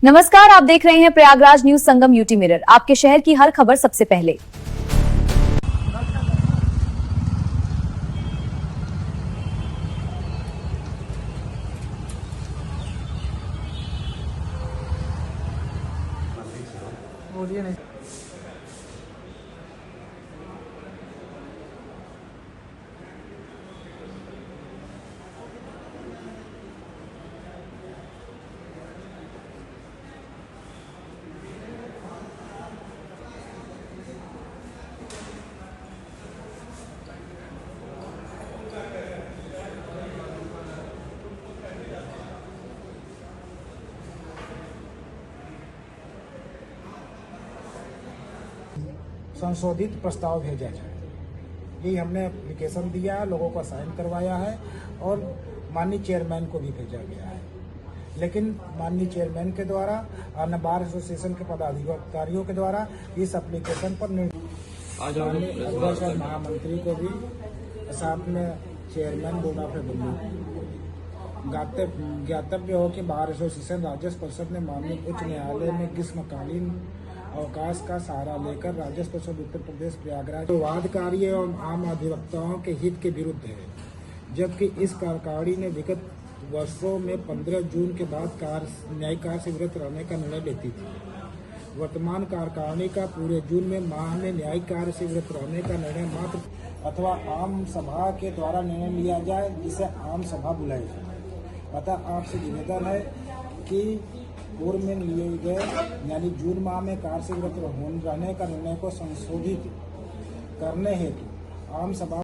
नमस्कार, आप देख रहे हैं प्रयागराज न्यूज संगम यूटी मिरर, आपके शहर की हर खबर सबसे पहले। बोलिए नहीं। संशोधित प्रस्ताव भेजा जाए, यही हमने एप्लीकेशन दिया है, लोगों को साइन करवाया है और माननीय चेयरमैन को भी भेजा गया है। लेकिन माननीय चेयरमैन के द्वारा और बार एसोसिएशन के पदाधिकारियों के द्वारा इस एप्लीकेशन पर अध्यक्ष महामंत्री को भी साथ में चेयरमैन बोर्ड ऑफ रेवेन्यू ज्ञातव्य हो कि बार एसोसिएशन राजस्व परिषद ने माननीय उच्च न्यायालय में ग्रीष्मकालीन अवकाश का सहारा लेकर राजस्व परिषद उत्तर प्रदेश प्रयागराज वादकारी एवं आम अधिवक्ताओं के हित के विरुद्ध है, जबकि इस कार्यकारिणी ने विगत वर्षों में 15 जून के बाद न्यायिक कार्य से विरत रहने का निर्णय लेती थी। वर्तमान कार्यकारिणी का पूरे जून में माह में न्यायिक कार्य से विरत रहने का निर्णय मात्र अथवा आम सभा के द्वारा निर्णय लिया जाए, जिसे आम सभा बुलाई जाए। अतः आपसे निवेदन है कि पूर्व में लिए गए यानी जून माह में कार्य से विरत रहने का निर्णय को संशोधित करने हेतु आम सभा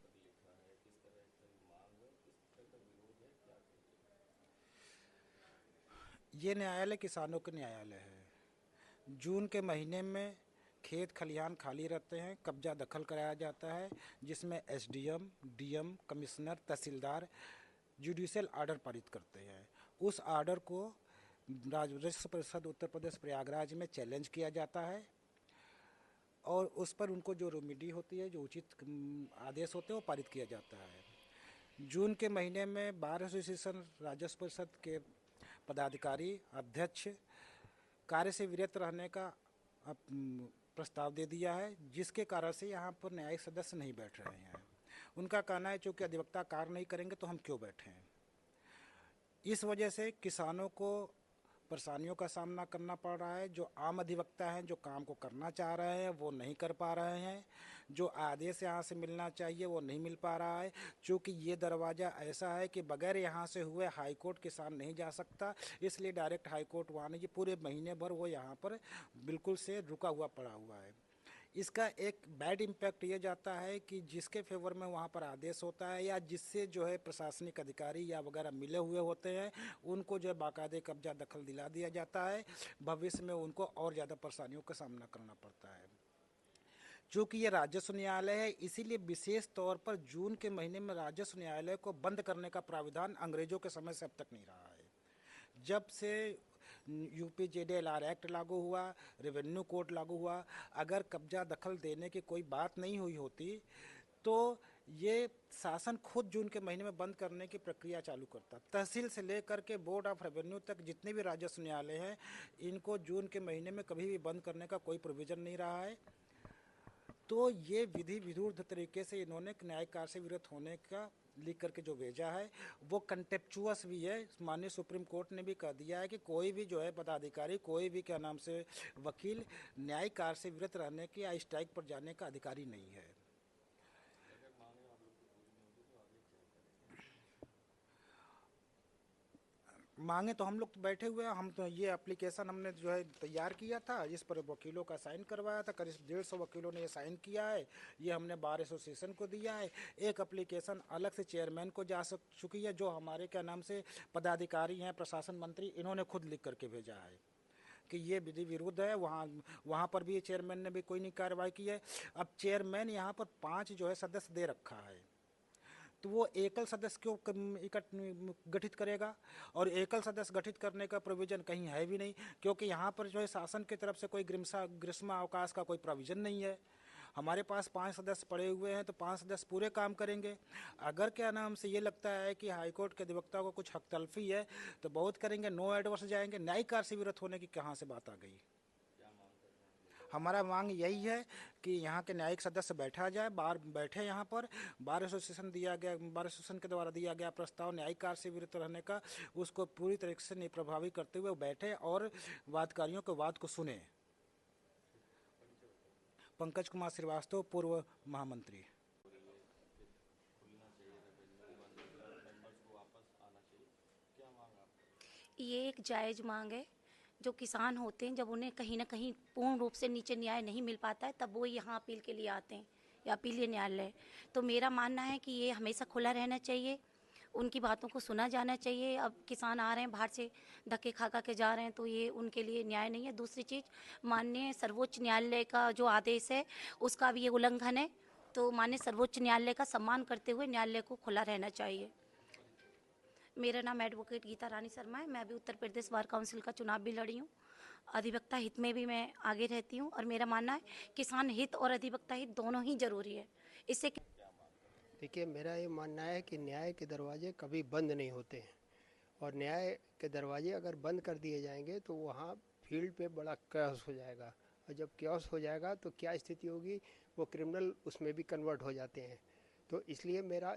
ये न्यायालय किसानों के न्यायालय है। जून के महीने में खेत खलिहान खाली रहते हैं, कब्जा दखल कराया जाता है, जिसमें एसडीएम, डीएम, कमिश्नर, तहसीलदार जुडिशियल ऑर्डर पारित करते हैं। उस ऑर्डर को राजस्व परिषद उत्तर प्रदेश प्रयागराज में चैलेंज किया जाता है और उस पर उनको जो रेमेडी होती है, जो उचित आदेश होते हैं, वो पारित किया जाता है। जून के महीने में बार एसोसिएशन राजस्व परिषद के पदाधिकारी अध्यक्ष कार्य से विरत रहने का प्रस्ताव दे दिया है, जिसके कारण से यहाँ पर न्यायिक सदस्य नहीं बैठ रहे हैं। उनका कहना है चूँकि अधिवक्ता कार्य नहीं करेंगे तो हम क्यों बैठें। इस वजह से किसानों को परेशानियों का सामना करना पड़ रहा है। जो आम अधिवक्ता हैं, जो काम को करना चाह रहे हैं, वो नहीं कर पा रहे हैं। जो आदेश यहाँ से मिलना चाहिए वो नहीं मिल पा रहा है, क्योंकि ये दरवाज़ा ऐसा है कि बगैर यहाँ से हुए हाई कोर्ट किसान नहीं जा सकता। इसलिए डायरेक्ट हाई कोर्ट वहाँ नहीं, पूरे महीने भर वो यहाँ पर बिल्कुल से रुका हुआ पड़ा हुआ है। इसका एक बैड इम्पैक्ट ये जाता है कि जिसके फेवर में वहाँ पर आदेश होता है या जिससे जो है प्रशासनिक अधिकारी या वगैरह मिले हुए होते हैं, उनको जो है बाकायदे कब्जा दखल दिला दिया जाता है। भविष्य में उनको और ज़्यादा परेशानियों का सामना करना पड़ता है। चूँकि ये राजस्व न्यायालय है, इसीलिए विशेष तौर पर जून के महीने में राजस्व न्यायालय को बंद करने का प्राविधान अंग्रेजों के समय से अब तक नहीं रहा है। जब से UPJDLR एक्ट लागू हुआ, रेवेन्यू कोड लागू हुआ, अगर कब्जा दखल देने की कोई बात नहीं हुई होती तो ये शासन खुद जून के महीने में बंद करने की प्रक्रिया चालू करता। तहसील से लेकर के बोर्ड ऑफ रेवेन्यू तक जितने भी राजस्व न्यायालय हैं, इनको जून के महीने में कभी भी बंद करने का कोई प्रोविज़न नहीं रहा है। तो ये विधि विरुद्ध तरीके से इन्होंने न्यायिक कार्य से विरत होने का लिख करके जो भेजा है वो कंटेप्चुअस भी है। माननीय सुप्रीम कोर्ट ने भी कह दिया है कि कोई भी जो है पदाधिकारी, कोई भी क्या नाम से वकील न्यायिक कार्य से विरत रहने की या स्ट्राइक पर जाने का अधिकारी नहीं है। मांगे तो हम लोग तो बैठे हुए हैं। हम तो ये एप्लीकेशन हमने जो है तैयार किया था, इस पर वकीलों का साइन करवाया था। करीब 150 वकीलों ने ये साइन किया है। ये हमने बार एसोसिएशन को दिया है। एक एप्लीकेशन अलग से चेयरमैन को जा चुकी है, जो हमारे क्या नाम से पदाधिकारी हैं, प्रशासन मंत्री, इन्होंने खुद लिख करके भेजा है कि ये विधि विरुद्ध है। वहाँ पर भी चेयरमैन ने भी कोई नहीं कार्रवाई की है। अब चेयरमैन यहाँ पर 5 जो है सदस्य दे रखा है, तो वो एकल सदस्य क्यों गठित करेगा। और एकल सदस्य गठित करने का प्रोविज़न कहीं है भी नहीं, क्योंकि यहाँ पर जो है शासन की तरफ से कोई ग्रीष्म अवकाश का कोई प्रोविज़न नहीं है। हमारे पास 5 सदस्य पड़े हुए हैं तो 5 सदस्य पूरे काम करेंगे। अगर क्या नाम से ये लगता है कि हाईकोर्ट के अधिवक्ता को कुछ हक तलफी है तो बहुत करेंगे, नो एडवर्स जाएंगे। न्यायिक कार्य से विरत होने की कहाँ से बात आ गई। हमारा मांग यही है कि यहाँ के न्यायिक सदस्य बैठा जाए, बैठे यहाँ पर। बार एसोसिएशन के द्वारा दिया गया प्रस्ताव न्यायिक कार्य से विरत रहने का, उसको पूरी तरीके से निप्रभावी करते हुए बैठे और वादकारियों के वाद को सुने। पंकज कुमार श्रीवास्तव, पूर्व महामंत्री। ये एक जायज़ मांग है। जो किसान होते हैं जब उन्हें कहीं ना कहीं पूर्ण रूप से नीचे न्याय नहीं मिल पाता है तब वो यहाँ अपील के लिए आते हैं या अपीलीय न्यायालय। तो मेरा मानना है कि ये हमेशा खुला रहना चाहिए, उनकी बातों को सुना जाना चाहिए। अब किसान आ रहे हैं बाहर से धक्के खा के जा रहे हैं तो ये उनके लिए न्याय नहीं है। दूसरी चीज़, माननीय सर्वोच्च न्यायालय का जो आदेश है उसका भी ये उल्लंघन है। तो माननीय सर्वोच्च न्यायालय का सम्मान करते हुए न्यायालय को खुला रहना चाहिए। मेरा नाम एडवोकेट गीता रानी शर्मा है। मैं अभी उत्तर प्रदेश बार काउंसिल का चुनाव भी लड़ी हूँ। अधिवक्ता हित में भी मैं आगे रहती हूँ और मेरा मानना है किसान हित और अधिवक्ता हित दोनों ही जरूरी है। इससे देखिए, मेरा ये मानना है कि न्याय के दरवाजे कभी बंद नहीं होते हैं और न्याय के दरवाजे अगर बंद कर दिए जाएंगे तो वहाँ फील्ड पे बड़ा कैओस हो जाएगा और जब कैओस हो जाएगा तो क्या स्थिति होगी, वो क्रिमिनल उसमें भी कन्वर्ट हो जाते हैं। तो इसलिए मेरा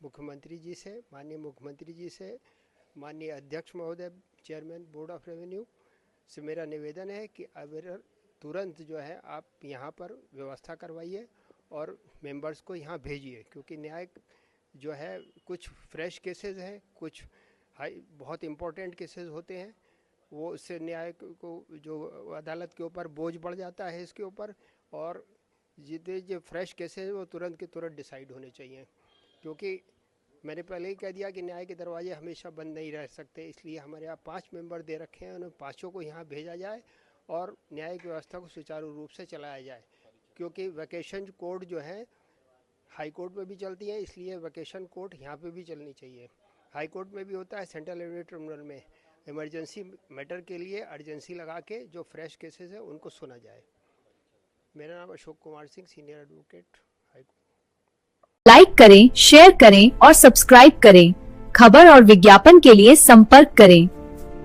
मुख्यमंत्री जी से, माननीय मुख्यमंत्री जी से, माननीय अध्यक्ष महोदय, चेयरमैन बोर्ड ऑफ रेवेन्यू से मेरा निवेदन है कि अगर तुरंत जो है आप यहाँ पर व्यवस्था करवाइए और मेंबर्स को यहाँ भेजिए, क्योंकि न्याय जो है कुछ फ्रेश केसेस हैं, कुछ बहुत इम्पोर्टेंट केसेस होते हैं, वो उससे न्याय को जो अदालत के ऊपर बोझ बढ़ जाता है इसके ऊपर। और जितने जो फ्रेश केसेस वो तुरंत के तुरंत डिसाइड होने चाहिए, क्योंकि मैंने पहले ही कह दिया कि न्याय के दरवाजे हमेशा बंद नहीं रह सकते। इसलिए हमारे यहाँ 5 मेंबर दे रखे हैं, उन्हें 5 को यहाँ भेजा जाए और न्यायिक व्यवस्था को सुचारू रूप से चलाया जाए। क्योंकि वैकेशन कोर्ट जो है हाई कोर्ट में भी चलती है, इसलिए वैकेशन कोर्ट यहाँ पे भी चलनी चाहिए। हाई कोर्ट में भी होता है, सेंट्रल रेवेन्यू ट्रिब्यूनल में इमरजेंसी मैटर के लिए अर्जेंसी लगा के जो फ्रेश केसेस है उनको सुना जाए। मेरा नाम Ashok Kumar Singh, senior advocate, high court. Like करें, शेयर करें और सब्सक्राइब करें। खबर और विज्ञापन के लिए संपर्क करें।